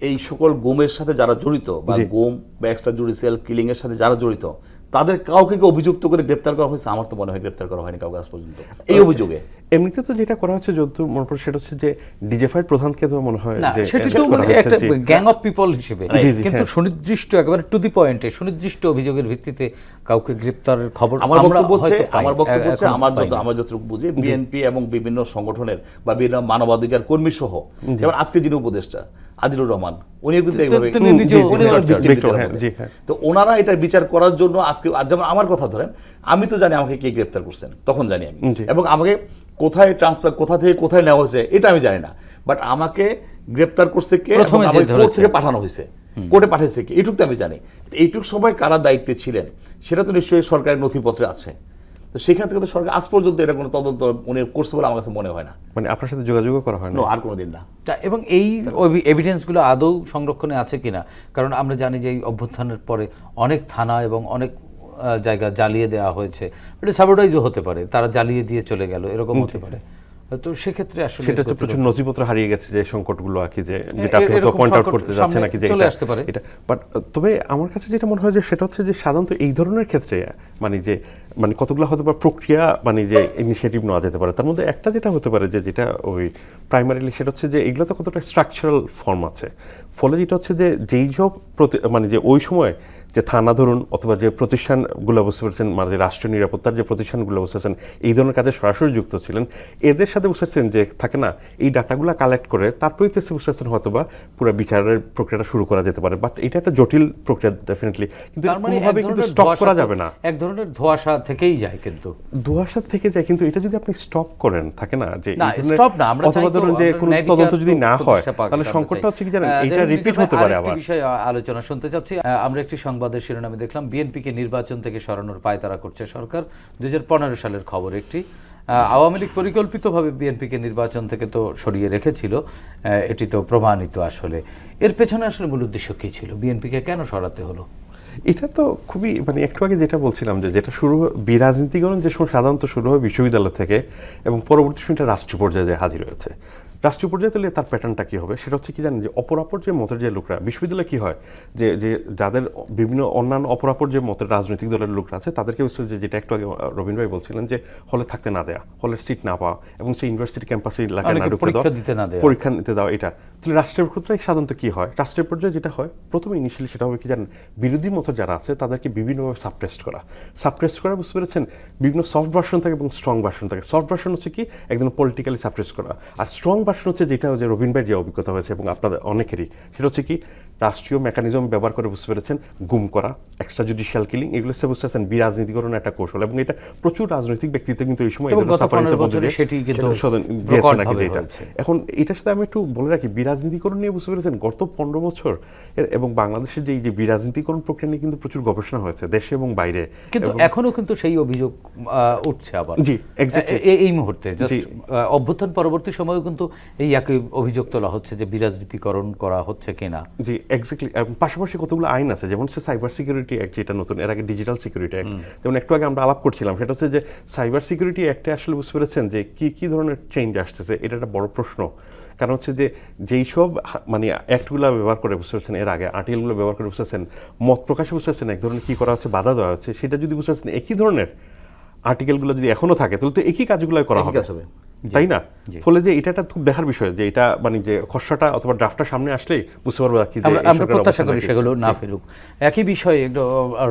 এই সকল গুমের সাথে যারা জড়িত বা গুম বা এক্সট্রা জুডিশিয়াল কিলিং এর সাথে যারা জড়িত তাদের কাউকে অভিযুক্ত করে গ্রেপ্তার করা হয়েছে? আমার তো মনে হয় গ্রেপ্তার করা হয়নি কাউকে আজ পর্যন্ত এই অভিযোগে। এমনিতে তো যেটা করা হচ্ছে যত মনে পড়ে সেটা হচ্ছে যে ডিজেফাইড প্রধানকে তো মনে হয় যে সেটা তো একটা গ্যাং অফ পিপল হিসেবে, কিন্তু সুনির্দিষ্ট একেবারে টু দি পয়েন্টে সুনির্দিষ্ট অভিযোগের ভিত্তিতে কাউকে গ্রেপ্তারের খবর আমার বক্তব্য হচ্ছে আমার যতটুকু বুঝি বিএনপি এবং বিভিন্ন সংগঠনের বা বিভিন্ন মানবাধিকার কর্মী সহ, যেমন আজকে যিনি উপদেষ্টা আদিলুর রহমান, উনিও কিন্তু এইভাবে তো ওনারা এটার বিচার করার জন্য আজকে যেমন আমার কথা ধরেন, আমি তো জানি আমাকে কে গ্রেপ্তার করছেন, তখন জানি আমি, এবং আমাকে কোথায় ট্রান্সফার কোথা থেকে কোথায় নেওয়া হয়েছে এটা আমি জানি না, বাট আমাকে গ্রেপ্তার করছে কে, কোর্ট থেকে পাঠানো হয়েছে, কোর্টে পাঠিয়েছে কে, এইটুকু আমি জানি। এইটুকু সময় কারা দায়িত্বে ছিলেন সেটা তো নিশ্চয়ই সরকারের নথিপত্রে আছে। তো সেখান থেকে তো সরকার আজ পর্যন্ত এটা কোনো তদন্ত উনি করছে বলে আমার কাছে মনে হয় না। মানে আপনার সাথে যোগাযোগও করা হয় না আর কোনোদিন না। এবং এই এভিডেন্সগুলো আদৌ সংরক্ষণে আছে কিনা, কারণ আমরা জানি যে এই অভ্যুত্থানের পরে অনেক থানা এবং অনেক জায়গা জ্বালিয়ে দেওয়া হয়েছে, এটা সাবোটাইজও হতে পারে, তারা জ্বালিয়ে দিয়ে চলে গেল, এরকম হতে পারে। তো সেক্ষেত্রে আসলে সেটা তো প্রচুর নথিপত্র হারিয়ে গেছে, যে সংকটগুলো আর কি যেটা আপনি তো পয়েন্ট আউট করতে যাচ্ছে নাকি যে এটা। বাট তবে আমার কাছে যেটা মনে হয় যে সেটা হচ্ছে যে সাধারণত এই ধরনের ক্ষেত্রে মানে কতগুলো হতে পারে প্রক্রিয়া, মানে যে ইনিশিয়েটিভ নেওয়া যেতে পারে। তার মধ্যে একটা যেটা হতে পারে যে যেটা ওই প্রাইমারিলি সেটা হচ্ছে যে এগুলো তো কতটা স্ট্রাকচারাল ফর্ম আছে, ফলে যেটা হচ্ছে যে যেই সব মানে যে ওই সময় যে থানা ধরুন অথবা যে প্রতিষ্ঠানগুলো বুঝতে পারছেন, মানে যে রাষ্ট্রীয় নিরাপত্তার যে প্রতিষ্ঠানগুলো বুঝতে পারছেন এই ধরনের কাজে সরাসরি যুক্ত ছিলেন, এদের সাথে বুঝতে পারছেন যে থাকে না এই ডাটাগুলো কালেক্ট করে তারপরেই বুঝতে পারছেন হয়তো বা পুরো বিচারের প্রক্রিয়াটা শুরু করা যেতে পারে। বাট এটা একটা জটিল প্রক্রিয়া ডেফিনেটলি, কিন্তু কোনোভাবে কিন্তু স্টপ করা যাবে না। এক ধরনের ধোঁয়াশা থেকেই যায়, কিন্তু ধোঁয়াশা থেকে যায়, কিন্তু এটা যদি আপনি স্টপ করেন থাকে না যে স্টপ না, আমরা অথবা ধরুন যে কোনো তদন্ত যদি না হয় তাহলে সংকটটা হচ্ছে কি জানেন, এটা রিপিট হতে পারে। আবার বিষয় আলোচনা শুনতে চাচ্ছি। আমরা একটি সংবাদের শিরোনামে দেখলাম বিএনপিকে নির্বাচন থেকে সরানোর পায়তারা করছে সরকার। 2015 সালের খবর একটি। আওয়ামী লীগ পরিকল্পিতভাবে বিএনপিকে নির্বাচন থেকে তো সরিয়ে রেখেছিল, এটি তো প্রমাণিত। আসলে এর পেছনে আসলে মূল উদ্দেশ্য কী ছিল, বিএনপিকে কেন সরাতে হলো? এটা তো খুবই মানে একটু আগে যেটা বলছিলাম যে যেটা শুরু বিরাজনীতিকরণ যে সময় সাধারণত শুরু হয় বিশ্ববিদ্যালয় থেকে এবং পরবর্তী সময়টা রাষ্ট্রীয় পর্যায়ে হাজির হয়েছে। রাষ্ট্রীয় পর্যায়ে তাহলে তার প্যাটার্নটা কী হবে সেটা হচ্ছে কি জানেন, যে অপরাপর যে মতের যে লোকরা বিশ্ববিদ্যালয়ে কী হয় যে যাদের বিভিন্ন অন্যান্য অপরাপর যে মতের রাজনৈতিক দলের লোকরা আছে তাদেরকে যে যেটা একটু আগে রবীন্দ্র ভাই বলছিলেন যে হলে থাকতে না দেওয়া, হলের সিট না পাওয়া এবং সেই ইউনিভার্সিটি ক্যাম্পাসে এলাকায় না ঢুকতে দেওয়া, পরীক্ষা নিতে দেওয়া। এটা তাহলে রাষ্ট্রের ক্ষেত্রে সাধারণত কী হয়, রাষ্ট্রের পর্যায়ে যেটা হয় প্রথমে ইনিশিয়ালি সেটা হবে কি জানেন, বিরোধী মতের যারা আছে তাদেরকে বিভিন্নভাবে সাবটেস্ট করা বুঝতে পেরেছেন, বিভিন্ন সফট ভার্সন থাকে এবং স্ট্রং ভার্সন থাকে। সফট ভার্সন হচ্ছে কি একদম পলিটিক্যালি সাবটেস্ট করা, আর স্ট্রং ভার্সন হচ্ছে যেটা যে রবীন ভাইয়ের যে অভিজ্ঞতা হয়েছে এবং আপনাদের অনেকেরই, সেটা হচ্ছে কি রাষ্ট্রীয় মেকানিজম ব্যবহার করে বুঝতে পেরেছেন গুম করা, এক্সট্রা জুডিশিয়াল কিলিং, এগুলো সে বুঝতে পারছেন বিরাজনীতিকরণের একটা কৌশল। এবং এটা প্রচুর রাজনৈতিক ব্যক্তিত্ব কিন্তু এই সময় এখন এটার সাথে আমি একটু বলে রাখি, বিরাজনীতিকরণ নিয়ে বুঝতে পেরেছেন গত 15 বছর এবং বাংলাদেশের যে বিরাজনীতিকরণ প্রক্রিয়া নিয়ে কিন্তু প্রচুর গবেষণা হয়েছে দেশে এবং বাইরে, কিন্তু এখনো কিন্তু সেই অভিযোগ উঠছে আবার। জি এক্স্যাক্টলি এই মুহূর্তে অভ্যুত্থান পরবর্তী সময়েও কিন্তু এই একই অভিযোগ তোলা হচ্ছে যে বিরাজনীতিকরণ করা হচ্ছে কিনা। জি এক্স্যাক্টলি। পাশাপাশি কতগুলো আইন আছে, যেমন সাইবার সিকিউরিটি অ্যাক্ট যেটা নতুন, এর আগে ডিজিটাল সিকিউরিটি অ্যাক্ট, যেমন একটু আগে আমরা আলাপ করছিলাম, সেটা হচ্ছে যে সাইবার সিকিউরিটি অ্যাক্টে আসলে বুঝতে পেরেছেন যে কি ধরনের চেঞ্জ আসতেছে, এটা একটা বড় প্রশ্ন। কারণ হচ্ছে যে যেই সব মানে অ্যাক্টগুলো ব্যবহার করে বুঝতে পারছেন, এর আগে আর্টিকেলগুলো ব্যবহার করে বুঝতে পারছেন, মত প্রকাশে বুঝতে পারছেন এক ধরনের কী করা হচ্ছে, বাধা দেওয়া হচ্ছে, সেটা যদি বুঝতে পারছেন একই ধরনের আর্টিকেলগুলো যদি এখনো থাকে তাহলে তো একই কাজগুলো করা হবে, তাই না? ফলে যে এটা খুব দেখার বিষয় যে এটা মানে যে খসড়াটা অথবা ড্রাফটটা সামনে আসলেই বুঝতে পারবো কি আমরা প্রত্যাশা করি সেগুলো না ফেরুক। একই বিষয়ে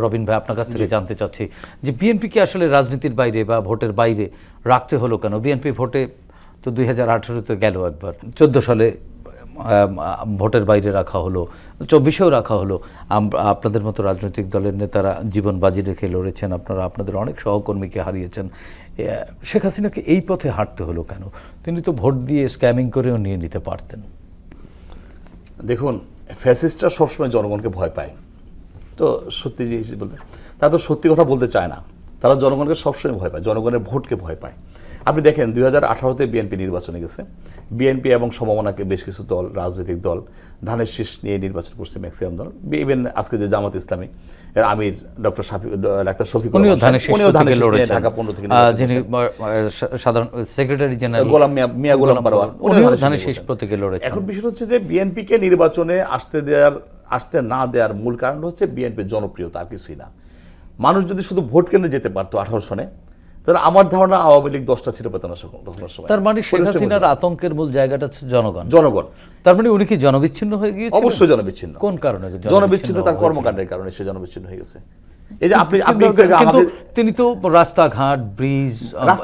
রবিন ভাই আপনার কাছ থেকে জানতে চাচ্ছি যে বিএনপিকে আসলে রাজনীতির বাইরে বা ভোটের বাইরে রাখতে হলো কেন? বিএনপি ভোটে তো 2018-তে গেল একবার, 14 সালে ভোটের বাইরে রাখা হলো, 24-এও রাখা হলো। আপনাদের মতো রাজনৈতিক দলের নেতারা জীবন বাজি রেখে লড়েছেন, আপনারা আপনাদের অনেক সহকর্মীকে হারিয়েছেন। শেখ হাসিনাকে এই পথে হাঁটতে হলো কেন? তিনি তো ভোট দিয়ে স্ক্যামিং করেও নিয়ে নিতে পারতেন। দেখুন, ফ্যাসিস্টরা সবসময় জনগণকে ভয় পায়। তো সত্যি যে বলতে, তারা তো সত্যি কথা বলতে চায় না, তারা জনগণকে সবসময় ভয় পায়, জনগণের ভোটকে ভয় পায়। আপনি দেখেন 2018-তে বিএনপি নির্বাচনে গেছে, বিএনপি এবং সমমনাকে বেশ কিছু দল, রাজনৈতিক দল ধানের শীষ নিয়ে নির্বাচন করছে, ম্যাক্সিমাম দল। ইভেন আজকে যে জামাত ইসলামী এর আমির ডাক্তার শফিকুর উনিও ধানের শীষ থেকে লড়েছেন, ঢাকা 15 থেকে যিনি সাধারণ সেক্রেটারি জেনারেল গোলাম মিয়া গোলাম পারওয়ার, উনিও ধানের শীষ প্রতীকে লড়েছেন। এখন বিষয় হচ্ছে যে বিএনপিকে নির্বাচনে আসতে না দেওয়ার মূল কারণ হচ্ছে বিএনপির জনপ্রিয়তা, আর কিছুই না। মানুষ যদি শুধু ভোট কেন্দ্রে যেতে পারতো 18 সনে, তাহলে আমার ধারণা আওয়ামী লীগ 10টা সিটও পেত না তখনের সময়। তার মানে শেখ হাসিনার আতঙ্কের মূল জায়গাটা হচ্ছে জনগণ। তার মানে উনি কি জনবিচ্ছিন্ন হয়ে গিয়েছেন? অবশ্যই জনবিচ্ছিন্ন। কোন কারণে জনবিচ্ছিন্ন? তার কর্মকাণ্ডের কারণে সে জনবিচ্ছিন্ন হয়ে গেছে। এই যে তিনি তো রাস্তাঘাট, ব্রিজ,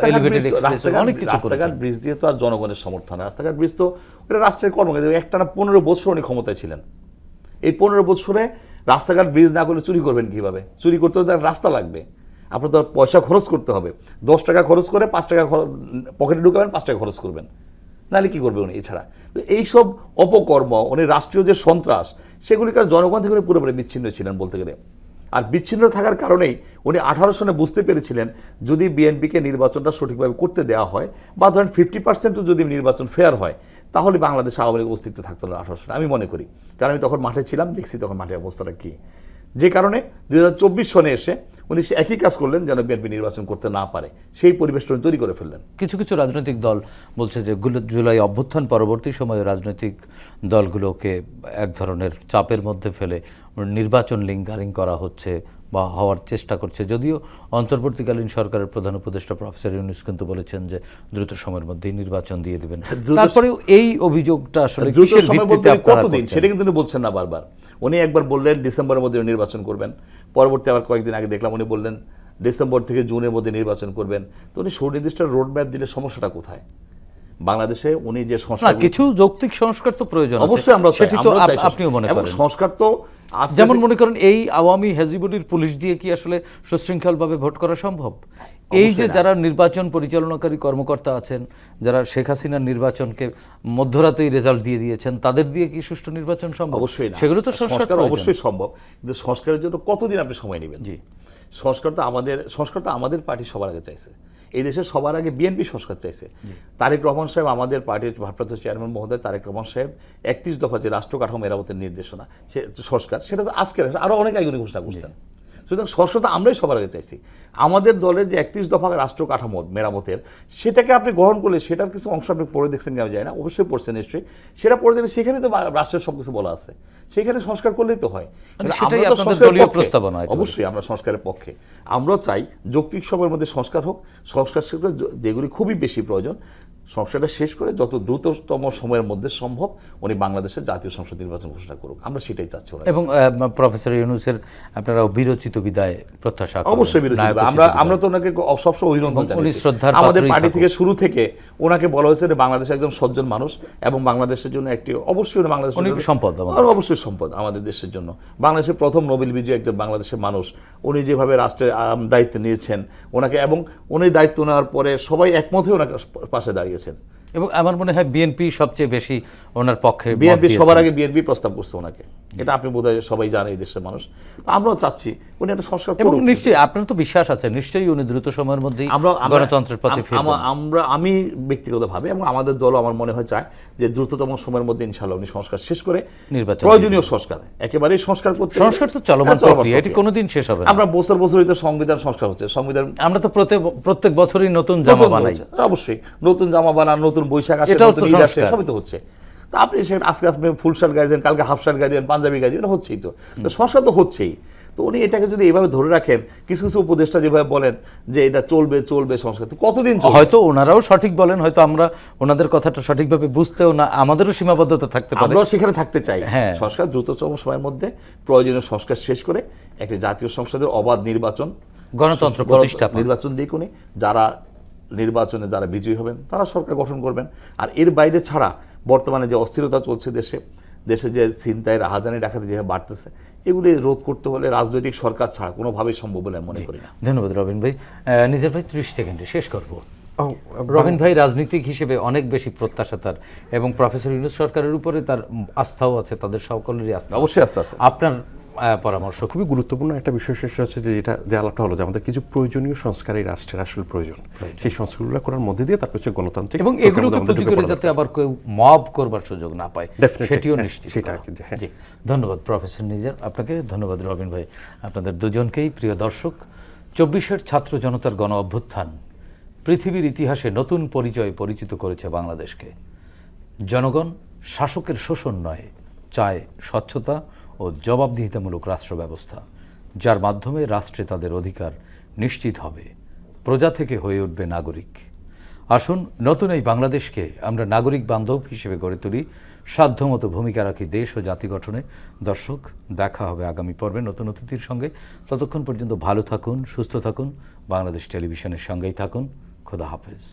এলিভেটেড এক্সপ্রেস অনেক কিছু করেছেন। রাস্তাঘাট, ব্রিজ দিয়ে তো আর জনগণের সমর্থন, রাস্তাঘাট ব্রিজ তো এটা রাষ্ট্রের কর্মকাণ্ড। একটানা 15 বছর উনি ক্ষমতায় ছিলেন। এই 15 বছরে রাস্তাঘাট ব্রিজ না করলে চুরি করবেন কিভাবে? চুরি করতে হলে তার রাস্তা লাগবে, আপনার তো পয়সা খরচ করতে হবে। 10 টাকা খরচ করে 5 টাকা পকেটে ঢুকাবেন, 5 টাকা খরচ করবেন, নাহলে কি করবে উনি? এছাড়া তো এইসব অপকর্ম, উনি রাষ্ট্রীয় যে সন্ত্রাস, সেগুলিকার জনগণ থেকে পুরোপুরি বিচ্ছিন্ন ছিলেন বলতে গেলে। আর বিচ্ছিন্ন থাকার কারণেই উনি 18 সনে বুঝতে পেরেছিলেন যদি বিএনপিকে নির্বাচনটা সঠিকভাবে করতে দেওয়া হয়, বা ধরেন 50%ও যদি নির্বাচন ফেয়ার হয়, তাহলে বাংলাদেশ আওয়ামী লীগ অস্তিত্ব থাকতো না 18 সনে, আমি মনে করি। কারণ আমি তখন মাঠে ছিলাম, দেখছি তখন মাঠের অবস্থাটা কী। যে কারণে 2024 সনে এসে উনি একই কাজ করলেন যেন বিএনপি নির্বাচন করতে না পারে, সেই পরিবেশটা তৈরি করে ফেললেন। কিছু কিছু রাজনৈতিক দল বলছে যে জুলাই অভ্যুত্থান পরবর্তী সময়ে রাজনৈতিক দলগুলোকে এক ধরনের চাপের মধ্যে ফেলে নির্বাচন লিঙ্কারিং করা হচ্ছে বা হওয়ার চেষ্টা করছে। যদিও অন্তর্বর্তীকালীন সরকারের প্রধান উপদেষ্টা প্রফেসর ইউনূস কিন্তু বলেছেন যে দ্রুত সময়ের মধ্যেই নির্বাচন দিয়ে দিবেন। তারপরেও এই অভিযোগটা আসলে কিসের ভিত্তিতে আপনারা কতদিন সেটা কিন্তু উনি বলছেন না বারবার। উনি একবার বললেন ডিসেম্বরের মধ্যে নির্বাচন করবেন, পরবর্তী আবার কয়েকদিন আগে দেখলাম উনি বললেন ডিসেম্বর থেকে জুনের মধ্যে নির্বাচন করবেন। তো উনি সুনির্দিষ্ট রোড ম্যাপ দিলে সমস্যাটা কোথায়? বাংলাদেশে উনি যে সংস্কার, কিছু যৌক্তিক সংস্কার তো প্রয়োজন, অবশ্যই আমরা সেটি তো আপনিও মনে করেন। সংস্কার তো যেমন মনে করেন এই আওয়ামী হেজিবুডির পুলিশ দিয়ে কি আসলে সুশৃঙ্খলভাবে ভোট করা সম্ভব? এই যে যারা নির্বাচন পরিচালনাকারী কর্মকর্তা আছেন, যারা শেখ হাসিনার নির্বাচনকে মধ্যরাতেই রেজাল্ট দিয়ে দিয়েছেন, তাদের দিয়ে কি সুষ্ঠু নির্বাচন সম্ভব? অবশ্যই না। সেগুলো তো সংস্কার অবশ্যই সম্ভব, কিন্তু সংস্কারের জন্য কতদিন আপনি সময় নেবেন? জি, সংস্কার তো আমাদের পার্টি সবার আগে চাইছে, এই দেশের সবার আগে বিএনপি সংস্কার চাইছে। তারেক রহমান সাহেব, আমাদের পার্টির ভারপ্রাপ্ত চেয়ারম্যান মহোদয় তারেক রহমান সাহেব 31 দফা যে রাষ্ট্র কাঠামো মেরামতের নির্দেশনা, সে সংস্কার, সেটা তো আজকে আরো অনেক আগে ঘোষণা করছেন। সুতরাং সংস্কার তো আমরাই সবার আগে চাইছি। আমাদের দলের যে 31 দফা রাষ্ট্র কাঠামো মেরামতের, সেটাকে আপনি গ্রহণ করলে সেটার কিছু অংশ আপনি পড়ে দেখছেন কি আমি জানি না, অবশ্যই পড়ছেন নিশ্চয়ই। সেটা পড়ে দেখলে সেখানে তো রাষ্ট্রের সবকিছু বলা আছে, সেখানে সংস্কার করলেই তো হয়। অবশ্যই আমরা সংস্কারের পক্ষে। আমরা চাই যৌক্তিক সময়ের মধ্যে সংস্কার হোক, সংস্কার যেগুলি খুবই বেশি প্রয়োজন সংস্কারটা শেষ করে যত দ্রুততম সময়ের মধ্যে সম্ভব উনি বাংলাদেশের জাতীয় সংসদ নির্বাচন ঘোষণা করুক, আমরা সেটাই চাচ্ছি। এবং প্রফেসর ইউনূসের আপনারা বিরচিত বিদায় প্রত্যাশা করেন? অবশ্যই বিরচিত। আমরা তো ওনাকে সবসময় অভিনন্দন জানাই। আমাদের পার্টি থেকে শুরু থেকে ওনাকে বলা হয়েছে যে বাংলাদেশের একজন সজ্জন মানুষ এবং বাংলাদেশের জন্য একটি অবশ্যই বাংলাদেশের সম্পদ, অবশ্যই সম্পদ আমাদের দেশের জন্য। বাংলাদেশের প্রথম নোবেল বিজয়ী একজন বাংলাদেশের মানুষ, উনি যেভাবে রাষ্ট্রের দায়িত্ব নিয়েছেন ওনাকে, এবং উনি দায়িত্ব নেওয়ার পরে সবাই একমত হয়ে ওনাকে পাশে দাঁড়িয়েছেন। এবং আমার মনে হয় বিএনপি সবচেয়ে বেশি ওনার পক্ষে, বিএনপি সবার আগে বিএনপি প্রস্তাব করছে ওনাকে, এটা আপনি বোধহয় সবাই জানেন এই দেশের মানুষ। আমরাও চাচ্ছি উনি একটা সংস্কার করুন। এবং নিশ্চয়ই আপনার তো বিশ্বাস আছে নিশ্চয়ই উনি দ্রুত সময়ের মধ্যেই গণতন্ত্রের পথে ফিরবেন। আমি ব্যক্তিগতভাবে এবং আমাদের দল আমার মনে হয় চায় যে দ্রুততম সময়ের মধ্যে ইনশাআল্লাহ উনি সংস্কার শেষ করে নির্বাচন, প্রয়োজনীয় সংস্কার, একেবারেই সংস্কার করতে, সংস্কার তো চলমান প্রক্রিয়া, এটি কোনোদিন শেষ হবে না। আমরা বছরই তো সংবিধান সংস্কার হচ্ছে, সংবিধান আমরা তো প্রত্যেক বছরই নতুন জামা বানাই। অবশ্যই নতুন জামা বানান, নতুন বৈশাখ আসে, সবই তো হচ্ছে। তা আপনি আজকে আপনি ফুল শার্ট গায়ে দেন, কালকে হাফ শার্ট গায়ে দেন, পাঞ্জাবি গায়ে দেন, হচ্ছেই তো সংস্কার তো হচ্ছেই। তো উনি এটাকে যদি এইভাবে ধরে রাখেন, কিছু কিছু উপদেষ্টা যেভাবে বলেন যে এটা চলবে সংস্কার, কতদিন হয়তো ওনারাও সঠিক বলেন, হয়তো আমরা ওনাদের কথাটা সঠিকভাবে বুঝতেও না, আমাদেরও সীমাবদ্ধতা থাকতে পারে, আমরাও সেখানে থাকতে চাই। হ্যাঁ, সংস্কার দ্রুততম সময়ের মধ্যে প্রয়োজনীয় সংস্কার শেষ করে একটি জাতীয় সংসদের অবাধ নির্বাচন, গণতন্ত্র প্রতিষ্ঠা, নির্বাচন দিয়ে কোনে যারা নির্বাচনে যারা বিজয়ী হবেন তারা সরকার গঠন করবেন। আর এর বাইরে ছাড়া বর্তমানে যে অস্থিরতা চলছে দেশে যে ছিনতাই রাহাজানি ডাকাতি যেভাবে বাড়তেছে, এগুলি রোধ করতে হলে রাজনৈতিক সরকার ছাড়া কোনোভাবেই সম্ভব বলে আমি মনে করি না। ধন্যবাদ রবিন ভাই। নিজের ভাই 30 সেকেন্ডে শেষ করব। ও, রবিন ভাই রাজনীতিক হিসেবে অনেক বেশি প্রত্যাশা তার, এবং প্রফেসর ইউনূস সরকারের উপরে তার আস্থাও আছে, তাদের সকলেরই আস্থা অবশ্যই আস্তে আস্তে আপনার পরামর্শ। খুবই গুরুত্বপূর্ণ একটা বিষয় সেটা হচ্ছে যে আলাপটা হলো যে আমাদের কিছু প্রয়োজনীয় সংস্কার এই রাষ্ট্রের আসল প্রয়োজন, সেই সংস্কারগুলো করার মধ্যে দিয়ে তারপর হচ্ছে গণতান্ত্রিক এবং এগুলোকে পুঁজি করে যাতে আবার কেউ মব করবার সুযোগ না পায়, Definitely, সেটিও হ্যাঁ, নিশ্চিত সেটা করা। আর কি, হ্যাঁ। জি, ধন্যবাদ প্রফেসর নিজার আপনাকে, ধন্যবাদ রবিন ভাই, আপনাদের দুজনকেই। প্রিয় দর্শক, 24-এর ছাত্র জনতার গণ অভ্যুত্থান পৃথিবীর ইতিহাসে নতুন পরিচয় পরিচিত করেছে বাংলাদেশকে। জনগণ শাসকের শোষণ নয়, চায় স্বচ্ছতা ও জবাবদিহিতামূলক রাষ্ট্র ব্যবস্থা, যার মাধ্যমে রাষ্ট্রে তাদের অধিকার নিশ্চিত হবে, প্রজা থেকে হয়ে উঠবে নাগরিক। আসুন নতুন এই বাংলাদেশকে আমরা নাগরিক বান্ধব হিসেবে গড়ে তুলি, সাধ্যমতো ভূমিকা রাখি দেশ ও জাতি গঠনে। দর্শক, দেখা হবে আগামী পর্বে নতুন অতিথির সঙ্গে। ততক্ষণ পর্যন্ত ভালো থাকুন, সুস্থ থাকুন, বাংলাদেশ টেলিভিশনের সঙ্গেই থাকুন। খোদা হাফেজ।